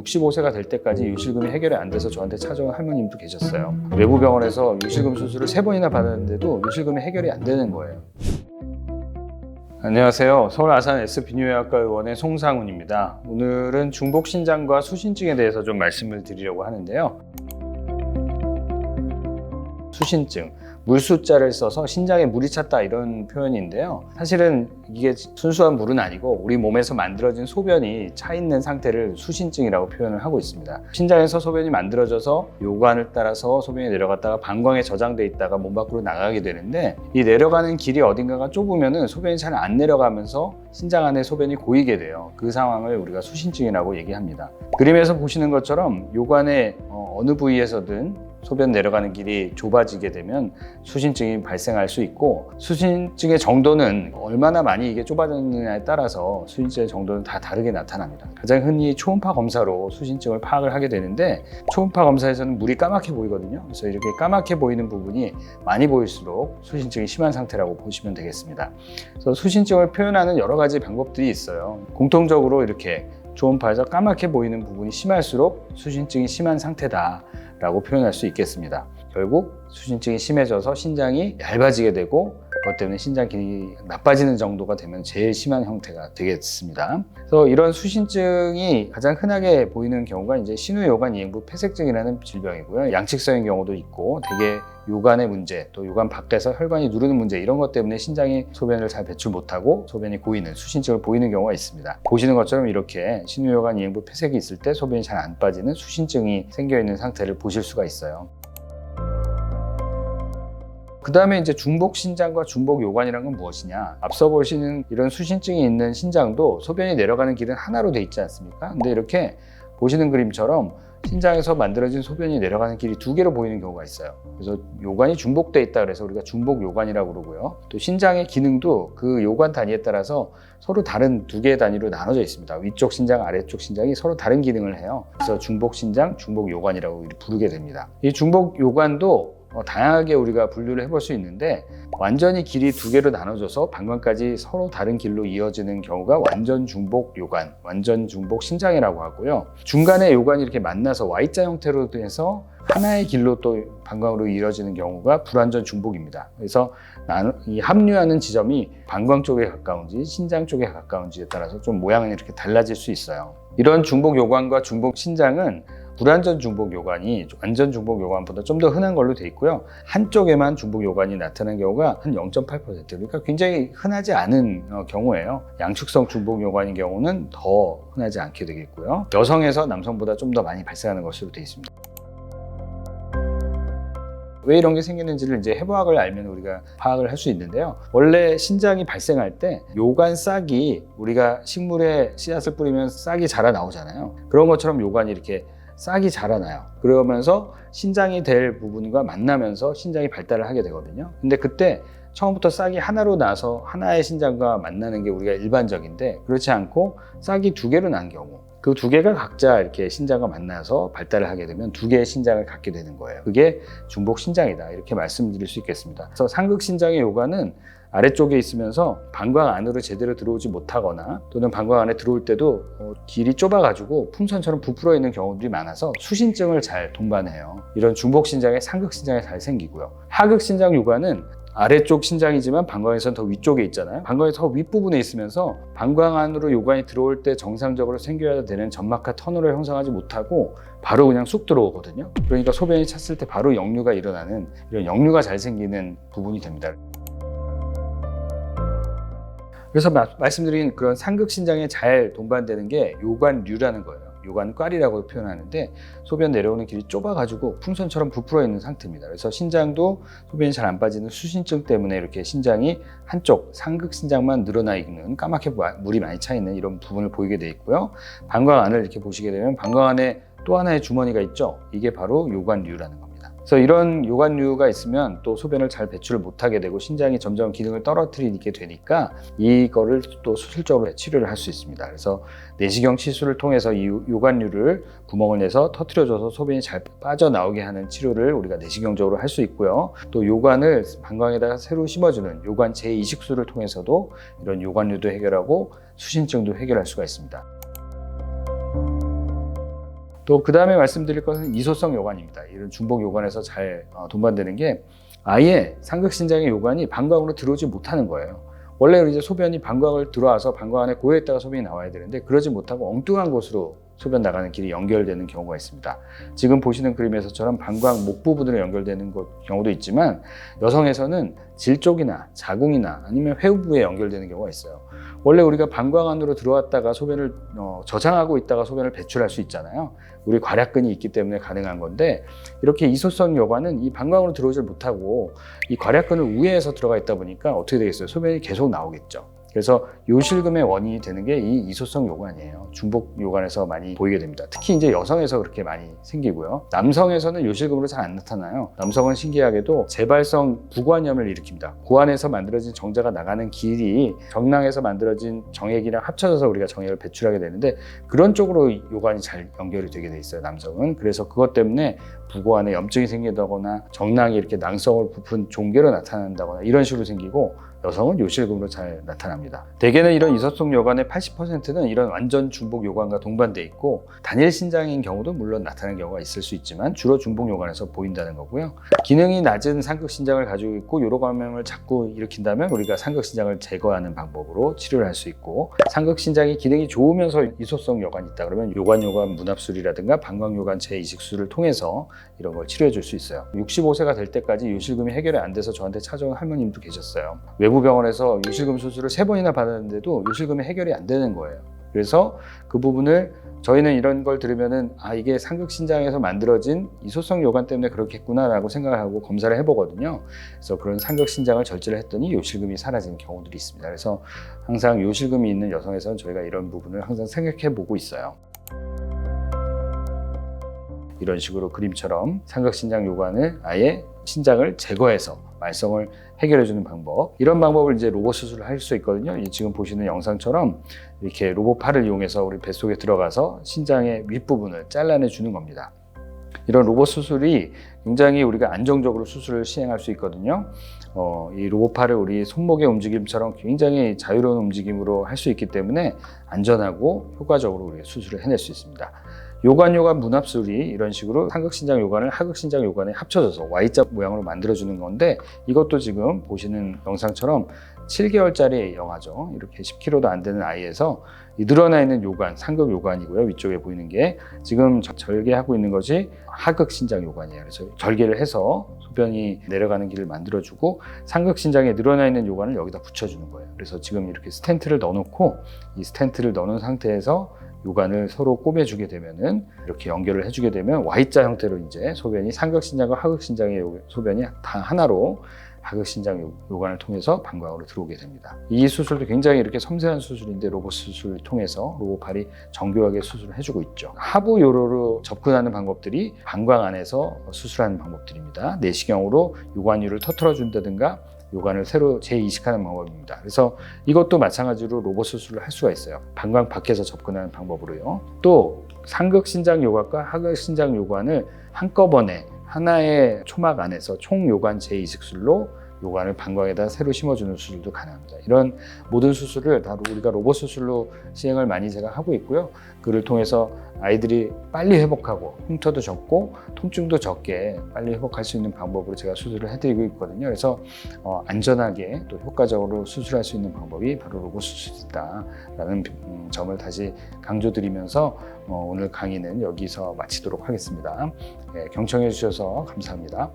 65세가 될 때까지 요실금이 해결이 안 돼서 저한테 찾아온 할머님도 계셨어요. 외부 병원에서 요실금 수술을 3번이나 받았는데도 요실금이 해결이 안 되는 거예요. 안녕하세요. 서울 아산 S비뇨기과 의원의 송상훈입니다. 오늘은 중복신장과 수신증에 대해서 좀 말씀을 드리려고 하는데요. 수신증, 물수자를 써서 신장에 물이 찼다 이런 표현인데요. 사실은 이게 순수한 물은 아니고 우리 몸에서 만들어진 소변이 차 있는 상태를 수신증이라고 표현을 하고 있습니다. 신장에서 소변이 만들어져서 요관을 따라서 소변이 내려갔다가 방광에 저장돼 있다가 몸 밖으로 나가게 되는데, 이 내려가는 길이 어딘가가 좁으면 소변이 잘 안 내려가면서 신장 안에 소변이 고이게 돼요. 그 상황을 우리가 수신증이라고 얘기합니다. 그림에서 보시는 것처럼 요관의 어느 부위에서든 소변 내려가는 길이 좁아지게 되면 수신증이 발생할 수 있고, 수신증의 정도는 얼마나 많이 이게 좁아졌느냐에 따라서 수신증의 정도는 다 다르게 나타납니다. 가장 흔히 초음파 검사로 수신증을 파악을 하게 되는데, 초음파 검사에서는 물이 까맣게 보이거든요. 그래서 이렇게 까맣게 보이는 부분이 많이 보일수록 수신증이 심한 상태라고 보시면 되겠습니다. 그래서 수신증을 표현하는 여러 가지 방법들이 있어요. 공통적으로 이렇게 초음파에서 까맣게 보이는 부분이 심할수록 수신증이 심한 상태다 라고 표현할 수 있겠습니다. 결국 수신증이 심해져서 신장이 얇아지게 되고, 그것 때문에 신장 기능이 나빠지는 정도가 되면 제일 심한 형태가 되겠습니다. 그래서 이런 수신증이 가장 흔하게 보이는 경우가 이제 신우요관이행부 폐색증이라는 질병이고요. 양측성인 경우도 있고, 대개 요관의 문제, 또 요관 밖에서 혈관이 누르는 문제, 이런 것 때문에 신장이 소변을 잘 배출 못하고 소변이 고이는, 수신증을 보이는 경우가 있습니다. 보시는 것처럼 이렇게 신우요관이행부 폐색이 있을 때 소변이 잘 안 빠지는 수신증이 생겨 있는 상태를 보실 수가 있어요. 그 다음에 이제 중복신장과 중복요관이란 건 무엇이냐? 앞서 보시는 이런 수신증이 있는 신장도 소변이 내려가는 길은 하나로 돼 있지 않습니까? 근데 이렇게 보시는 그림처럼 신장에서 만들어진 소변이 내려가는 길이 2개로 보이는 경우가 있어요. 그래서 요관이 중복돼 있다 그래서 우리가 중복요관이라고 그러고요. 또 신장의 기능도 그 요관 단위에 따라서 서로 다른 2개의 단위로 나눠져 있습니다. 위쪽 신장, 아래쪽 신장이 서로 다른 기능을 해요. 그래서 중복신장, 중복요관이라고 부르게 됩니다. 이 중복요관도 다양하게 우리가 분류를 해볼 수 있는데, 완전히 길이 2개로 나눠져서 방광까지 서로 다른 길로 이어지는 경우가 완전 중복 요관, 완전 중복 신장이라고 하고요. 중간에 요관이 이렇게 만나서 Y자 형태로 돼서 하나의 길로 또 방광으로 이어지는 경우가 불완전 중복입니다. 그래서 이 합류하는 지점이 방광 쪽에 가까운지 신장 쪽에 가까운지에 따라서 좀 모양은 이렇게 달라질 수 있어요. 이런 중복 요관과 중복 신장은 불완전 중복 요관이 완전 중복 요관보다 좀 더 흔한 걸로 돼 있고요. 한쪽에만 중복 요관이 나타나는 경우가 한 0.8%, 그러니까 굉장히 흔하지 않은 경우예요. 양측성 중복 요관인 경우는 더 흔하지 않게 되겠고요. 여성에서 남성보다 좀 더 많이 발생하는 것으로 돼 있습니다. 왜 이런 게 생기는지를 이제 해부학을 알면 우리가 파악을 할 수 있는데요. 원래 신장이 발생할 때 요관 싹이, 우리가 식물에 씨앗을 뿌리면 싹이 자라 나오잖아요. 그런 것처럼 요관이 이렇게 싹이 자라나요. 그러면서 신장이 될 부분과 만나면서 신장이 발달을 하게 되거든요. 근데 그때 처음부터 싹이 하나로 나서 하나의 신장과 만나는 게 우리가 일반적인데, 그렇지 않고 싹이 2개로 난 경우, 그 2개가 각자 이렇게 신장과 만나서 발달을 하게 되면 2개의 신장을 갖게 되는 거예요. 그게 중복신장이다, 이렇게 말씀드릴 수 있겠습니다. 그래서 상극신장의 요관은 아래쪽에 있으면서 방광 안으로 제대로 들어오지 못하거나, 또는 방광 안에 들어올 때도 길이 좁아가지고 풍선처럼 부풀어 있는 경우들이 많아서 수신증을 잘 동반해요. 이런 중복신장의 상극신장이 잘 생기고요. 하극신장 요관은 아래쪽 신장이지만 방광에서는 더 위쪽에 있잖아요. 방광의 더 윗부분에 있으면서 방광 안으로 요관이 들어올 때 정상적으로 생겨야 되는 점막과 터널을 형성하지 못하고 바로 그냥 쑥 들어오거든요. 그러니까 소변이 찼을 때 바로 역류가 일어나는, 이런 역류가 잘 생기는 부분이 됩니다. 그래서 말씀드린 그런 상극신장에 잘 동반되는 게 요관류라는 거예요. 요관꽈리라고 표현하는데, 소변 내려오는 길이 좁아가지고 풍선처럼 부풀어 있는 상태입니다. 그래서 신장도 소변이 잘 안 빠지는 수신증 때문에 이렇게 신장이 한쪽 상극신장만 늘어나 있는, 까맣게 물이 많이 차 있는 이런 부분을 보이게 돼 있고요. 방광 안을 이렇게 보시게 되면 방광 안에 또 하나의 주머니가 있죠. 이게 바로 요관류라는 겁니다. 그래서 이런 요관류가 있으면 또 소변을 잘 배출을 못하게 되고 신장이 점점 기능을 떨어뜨리게 되니까 이거를 또 수술적으로 치료를 할 수 있습니다. 그래서 내시경 치수를 통해서 이 요관류를 구멍을 내서 터뜨려줘서 소변이 잘 빠져나오게 하는 치료를 우리가 내시경적으로 할 수 있고요. 또 요관을 방광에다가 새로 심어주는 요관 재이식술을 통해서도 이런 요관류도 해결하고 수신증도 해결할 수가 있습니다. 또 그 다음에 말씀드릴 것은 이소성 요관입니다. 이런 중복 요관에서 잘 동반되는 게 아예 상극신장의 요관이 방광으로 들어오지 못하는 거예요. 원래 이제 소변이 방광을 들어와서 방광 안에 고여있다가 소변이 나와야 되는데 그러지 못하고 엉뚱한 곳으로 소변 나가는 길이 연결되는 경우가 있습니다. 지금 보시는 그림에서처럼 방광 목 부분으로 연결되는 경우도 있지만 여성에서는 질 쪽이나 자궁이나 아니면 회우부에 연결되는 경우가 있어요. 원래 우리가 방광 안으로 들어왔다가 소변을 저장하고 있다가 소변을 배출할 수 있잖아요. 우리 괄약근이 있기 때문에 가능한 건데 이렇게 이소성 요관은 이 방광으로 들어오질 못하고 이 괄약근을 우회해서 들어가 있다 보니까 어떻게 되겠어요? 소변이 계속 나오겠죠. 그래서 요실금의 원인이 되는 게 이 이소성 요관이에요. 중복 요관에서 많이 보이게 됩니다. 특히 이제 여성에서 그렇게 많이 생기고요. 남성에서는 요실금으로 잘 안 나타나요. 남성은 신기하게도 재발성 부관염을 일으킵니다. 고안에서 만들어진 정자가 나가는 길이 정낭에서 만들어진 정액이랑 합쳐져서 우리가 정액을 배출하게 되는데 그런 쪽으로 요관이 잘 연결이 되게 돼 있어요. 남성은. 그래서 그것 때문에 부고안에 염증이 생긴다거나 정낭이 이렇게 낭성을 부푼 종괴로 나타난다거나 이런 식으로 생기고 여성은 요실금으로 잘 나타납니다. 대개는 이런 이소성 요관의 80%는 이런 완전 중복 요관과 동반돼 있고 단일 신장인 경우도 물론 나타나는 경우가 있을 수 있지만 주로 중복 요관에서 보인다는 거고요. 기능이 낮은 상극 신장을 가지고 있고 요로 감염을 자꾸 일으킨다면 우리가 상극 신장을 제거하는 방법으로 치료를 할 수 있고 상극 신장이 기능이 좋으면서 이소성 요관이 있다 그러면 요관 문합술이라든가 방광 요관 재이식술을 통해서 이런 걸 치료해 줄 수 있어요. 65세가 될 때까지 요실금이 해결이 안 돼서 저한테 찾아온 할머님도 계셨어요. 외부 병원에서 요실금 수술을 3번이나 받았는데도 요실금이 해결이 안 되는 거예요. 그래서 그 부분을 저희는 이런 걸 들으면은 이게 상극신장에서 만들어진 이소성 요관 때문에 그렇겠구나라고 생각을 하고 검사를 해보거든요. 그래서 그런 상극신장을 절제를 했더니 요실금이 사라진 경우들이 있습니다. 그래서 항상 요실금이 있는 여성에서는 저희가 이런 부분을 항상 생각해 보고 있어요. 이런 식으로 그림처럼 상극신장 요관을 아예 신장을 제거해서 말썽을 해결해주는 방법, 이런 방법을 이제 로봇 수술을 할 수 있거든요. 지금 보시는 영상처럼 이렇게 로봇 팔을 이용해서 우리 뱃속에 들어가서 신장의 윗부분을 잘라내 주는 겁니다. 이런 로봇 수술이 굉장히 우리가 안정적으로 수술을 시행할 수 있거든요. 이 로봇 팔을 우리 손목의 움직임처럼 굉장히 자유로운 움직임으로 할 수 있기 때문에 안전하고 효과적으로 우리가 수술을 해낼 수 있습니다. 요관 문합술이 이런 식으로 상극신장 요관을 하극신장 요관에 합쳐져서 Y자 모양으로 만들어주는 건데 이것도 지금 보시는 영상처럼 7개월짜리 영아죠. 이렇게 10kg도 안 되는 아이에서 늘어나 있는 요관, 상극 요관이고요. 위쪽에 보이는 게 지금 절개하고 있는 것이 하극신장 요관이에요. 그래서 절개를 해서 소변이 내려가는 길을 만들어주고 상극신장에 늘어나 있는 요관을 여기다 붙여주는 거예요. 그래서 지금 이렇게 스텐트를 넣어놓고 이 스텐트를 넣어놓은 상태에서 요관을 서로 꼽아주게 되면은 이렇게 연결을 해주게 되면 Y자 형태로 이제 소변이 상극신장과 하극신장의 소변이 다 하나로 하극신장 요관을 통해서 방광으로 들어오게 됩니다. 이 수술도 굉장히 이렇게 섬세한 수술인데 로봇 수술을 통해서 로봇팔이 정교하게 수술을 해주고 있죠. 하부 요로로 접근하는 방법들이 방광 안에서 수술하는 방법들입니다. 내시경으로 요관유를 터트려 준다든가 요관을 새로 재이식하는 방법입니다. 그래서 이것도 마찬가지로 로봇 수술을 할 수가 있어요. 방광 밖에서 접근하는 방법으로요. 또 상극신장 요관과 하극신장 요관을 한꺼번에 하나의 초막 안에서 총요관 재이식술로 요관을 방광에다 새로 심어주는 수술도 가능합니다. 이런 모든 수술을 다 우리가 로봇 수술로 시행을 많이 제가 하고 있고요. 그를 통해서 아이들이 빨리 회복하고 흉터도 적고 통증도 적게 빨리 회복할 수 있는 방법으로 제가 수술을 해드리고 있거든요. 그래서 안전하게 또 효과적으로 수술할 수 있는 방법이 바로 로봇 수술이다라는 점을 다시 강조드리면서 오늘 강의는 여기서 마치도록 하겠습니다. 경청해 주셔서 감사합니다.